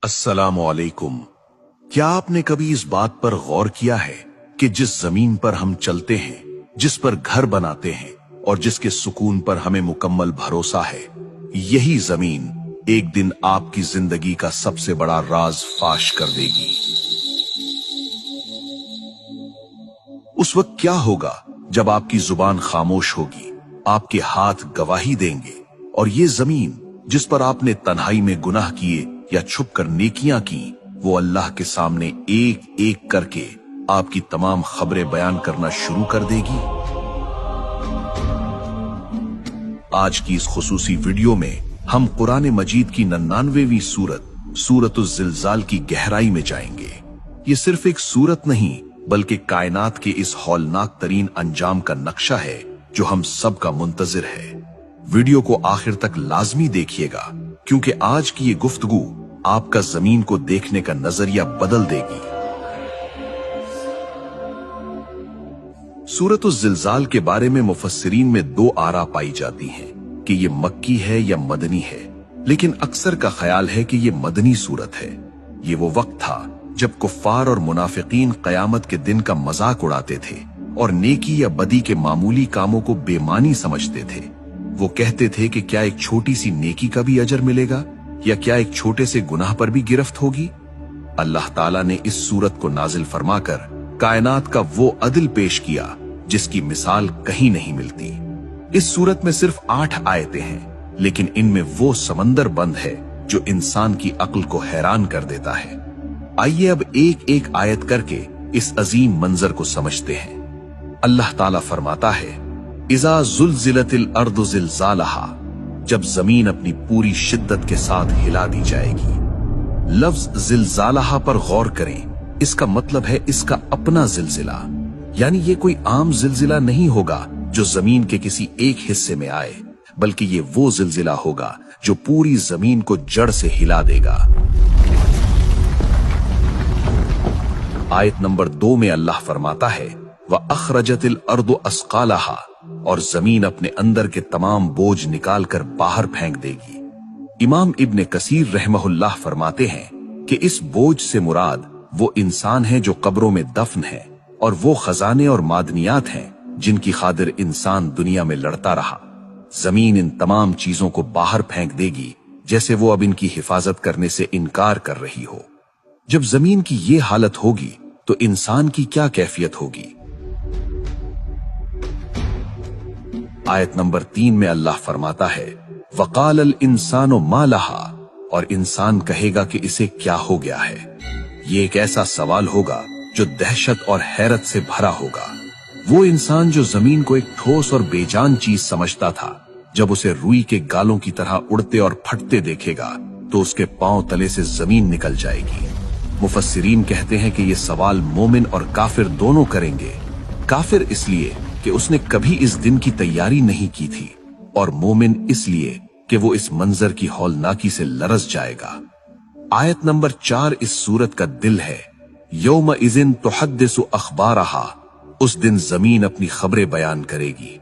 अस्सलामु अलैकुम। क्या आपने कभी इस बात पर गौर किया है कि जिस जमीन पर हम चलते हैं, जिस पर घर बनाते हैं और जिसके सुकून पर हमें मुकम्मल भरोसा है, यही जमीन एक दिन आपकी जिंदगी का सबसे बड़ा राज फाश कर देगी। उस वक्त क्या होगा जब आपकी जुबान खामोश होगी, आपके हाथ गवाही देंगे और ये जमीन जिस पर आपने तन्हाई में गुनाह किए या छुप कर नेकियां की, वो अल्लाह के सामने एक एक करके आपकी तमाम खबरें बयान करना शुरू कर देगी। आज की इस खुसूसी वीडियो में हम कुरान मजीद की 99वीं सूरत ज़िलज़ाल की गहराई में जाएंगे। ये सिर्फ एक सूरत नहीं बल्कि कायनात के इस हौलनाक तरीन अंजाम का नक्शा है जो हम सब का मुंतजिर है। वीडियो को आखिर तक लाजमी देखिएगा क्योंकि आज की ये गुफ्तगू आपका जमीन को देखने का नजरिया बदल देगी। सूरत ज़िलज़ाल के बारे में मुफस्सिरीन में दो आरा पाई जाती हैं कि ये मक्की है या मदनी है, लेकिन अक्सर का ख्याल है कि ये मदनी सूरत है। ये वो वक्त था जब कुफ्फार और मुनाफिकीन कयामत के दिन का मजाक उड़ाते थे और नेकी या बदी के मामूली कामों को बेमानी समझते थे। वो कहते थे कि क्या एक छोटी सी नेकी का भी अजर मिलेगा या क्या एक छोटे से गुनाह पर भी गिरफ्त होगी। अल्लाह ताला ने इस सूरत को नाजिल फरमाकर कायनात का वो अदल पेश किया जिसकी मिसाल कहीं नहीं मिलती। इस सूरत में सिर्फ 8 आयतें हैं, लेकिन इनमें वो समंदर बंद है जो इंसान की अक्ल को हैरान कर देता है। आइए अब एक एक आयत करके इस अजीम मंजर को समझते हैं। अल्लाह ताला फरमाता है, इज़ा ज़ुलज़िलतिल अर्दु ज़िलज़ालहा, जब जमीन अपनी पूरी शिद्दत के साथ हिला दी जाएगी। लफ्ज ज़िलज़ालहा पर गौर करें, इसका मतलब है इसका अपना जिलजिला, यानी ये कोई आम जिलजिला नहीं होगा जो जमीन के किसी एक हिस्से में आए, बल्कि ये वो जिलजिला होगा जो पूरी जमीन को जड़ से हिला देगा। आयत नंबर 2 में अल्लाह फरमाता है, व अखरजतिल अर्दु अस्कालहा, और जमीन अपने अंदर के तमाम बोझ निकाल कर बाहर फेंक देगी। इमाम इब्ने कसीर रहमहुल्लाह फरमाते हैं कि इस बोझ से मुराद वो इंसान है जो कब्रों में दफन है और वो खजाने और मादनियात हैं जिनकी खातिर इंसान दुनिया में लड़ता रहा। जमीन इन तमाम चीजों को बाहर फेंक देगी जैसे वो अब इनकी हिफाजत करने से इनकार कर रही हो। जब जमीन की ये हालत होगी तो इंसान की क्या कैफियत होगी। आयत नंबर 3 में अल्लाह फरमाता है, वक़ालल इंसानु मा लहा, और इंसान कहेगा कि इसे क्या हो गया है। ये एक ऐसा सवाल होगा जो दहशत और हैरत से भरा होगा। वो इंसान जो जमीन को एक ठोस और बेजान चीज समझता था, जब उसे रुई के गालों की तरह उड़ते और फटते देखेगा तो उसके पांव तले से जमीन निकल जाएगी। मुफस्सिरीन कहते हैं कि ये सवाल मोमिन और काफिर दोनों करेंगे। काफिर इसलिए कि उसने कभी इस दिन की तैयारी नहीं की थी, और मोमिन इसलिए कि वो इस मंजर की हौलनाकी से लरज़ जाएगा। आयत नंबर 4 इस सूरत का दिल है। यौम इज़िन तुहद्दिसु अखबारहा, उस दिन जमीन अपनी खबरें बयान करेगी।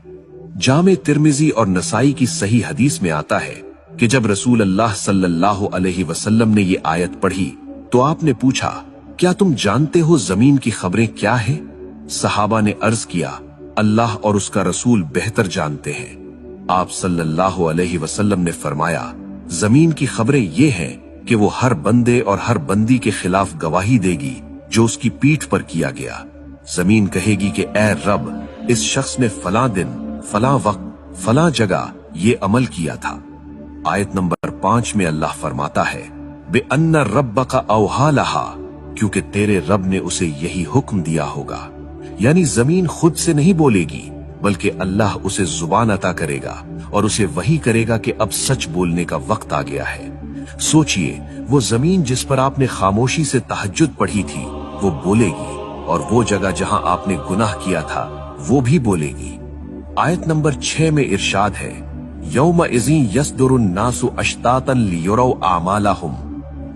जामे तिर्मिजी और नसाई की सही हदीस में आता है कि जब रसूल अल्लाह सल्लल्लाहु अलैहि वसल्लम ने ये आयत पढ़ी तो आपने पूछा, क्या तुम जानते हो जमीन की खबरें क्या है? सहाबा ने अर्ज किया, अल्लाह और उसका रसूल बेहतर जानते हैं। आप सल्लल्लाहु अलैहि वसल्लम ने फरमाया, जमीन की खबरें ये हैं कि वो हर बंदे और हर बंदी के खिलाफ गवाही देगी जो उसकी पीठ पर किया गया। जमीन कहेगी कि ए रब, इस शख्स ने फला दिन, फला वक्त, फला जगह ये अमल किया था। आयत नंबर 5 में अल्लाह फरमाता है, बे अन्ना रब्बका औहा लहा, क्योंकि तेरे रब ने उसे यही हुक्म दिया होगा। यानी जमीन खुद से नहीं बोलेगी बल्कि अल्लाह उसे जुबान अता करेगा और उसे वही करेगा कि अब सच बोलने का वक्त आ गया है। सोचिए, वो जमीन जिस पर आपने खामोशी से तहज्जुद पढ़ी थी वो बोलेगी, और वो जगह जहां आपने गुनाह किया था वो भी बोलेगी। आयत नंबर 6 में इरशाद है, यौम इज़िन यसदुरुन नासु अश्तातन लियुरौ आमालहुम,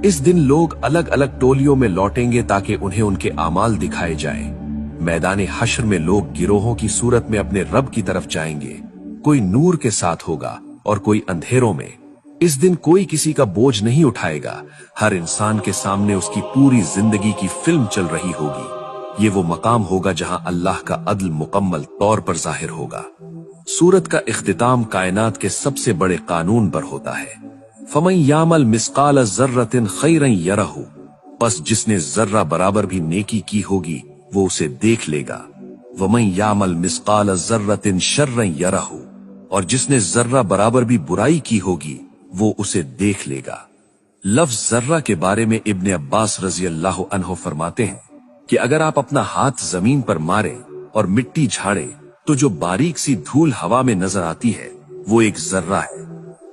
इस दिन लोग अलग अलग टोलियों में लौटेंगे ताकि उन्हें उनके आमाल दिखाए जाएं। मैदान हश्र में लोग गिरोहों की सूरत में अपने रब की तरफ जाएंगे। कोई नूर के साथ होगा और कोई अंधेरों में। इस दिन कोई किसी का बोझ नहीं उठाएगा। हर इंसान के सामने उसकी पूरी जिंदगी की फिल्म चल रही होगी। ये वो मकाम होगा जहां अल्लाह का अदल मुकम्मल तौर पर जाहिर होगा। सूरत का इख्तिताम कायनात के सबसे बड़े कानून पर होता है। फमन यामल मिस्काल जर्रतिन खैरन यरहु, बस जिसने जर्रा बराबर भी नेकी की होगी वो उसे देख लेगा। वमन यामल मिस्काल जर्रतिन शर्रन यरहु, और जिसने जर्रा बराबर भी बुराई की होगी वो उसे देख लेगा। लफ्ज जर्रा के बारे में इब्ने अब्बास रजी अल्लाह अन्हो फरमाते हैं कि अगर आप अपना हाथ जमीन पर मारे और मिट्टी झाड़े तो जो बारीक सी धूल हवा में नजर आती है वो एक जर्रा है।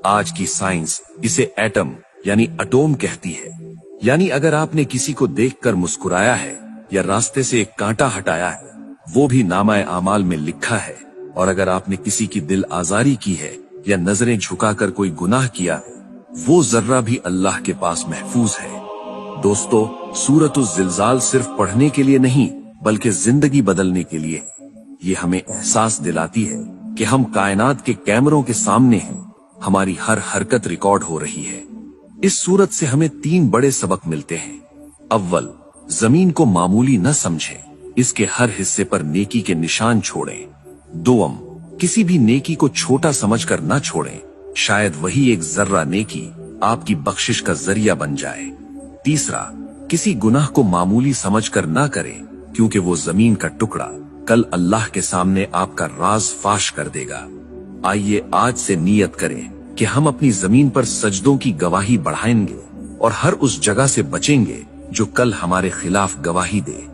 आज की साइंस इसे एटम यानी अटोम कहती है। यानी अगर आपने किसी को देखकर मुस्कुराया है या रास्ते से एक कांटा हटाया है वो भी नामाए आमाल में लिखा है। और अगर आपने किसी की दिल आजारी की है या नजरें झुकाकर कोई गुनाह किया वो जर्रा भी अल्लाह के पास महफूज है। दोस्तों, सूरतुज़ ज़िलज़ाल सिर्फ पढ़ने के लिए नहीं बल्कि जिंदगी बदलने के लिए। ये हमें एहसास दिलाती है कि हम कायनात के कैमरों के सामने हैं, हमारी हर हरकत रिकॉर्ड हो रही है। इस सूरत से हमें 3 बड़े सबक मिलते हैं। अव्वल, जमीन को मामूली न समझें, इसके हर हिस्से पर नेकी के निशान छोड़ें। दोम, किसी भी नेकी को छोटा समझकर न छोड़ें, शायद वही एक जर्रा नेकी आपकी बख्शिश का जरिया बन जाए। तीसरा, किसी गुनाह को मामूली समझकर ना करें, क्योंकि वो जमीन का टुकड़ा कल अल्लाह के सामने आपका राज फाश कर देगा। आइए आज से नियत करें कि हम अपनी जमीन पर सजदों की गवाही बढ़ाएंगे और हर उस जगह से बचेंगे जो कल हमारे खिलाफ गवाही दे।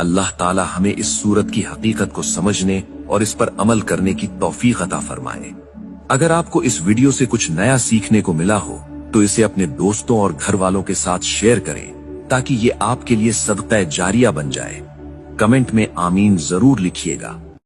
अल्लाह ताला हमें इस सूरत की हकीकत को समझने और इस पर अमल करने की तौफीक अता फरमाए। अगर आपको इस वीडियो से कुछ नया सीखने को मिला हो तो इसे अपने दोस्तों और घर वालों के साथ शेयर करें ताकि ये आपके लिए सदक़ा जारिया बन जाए। कमेंट में आमीन जरूर लिखिएगा।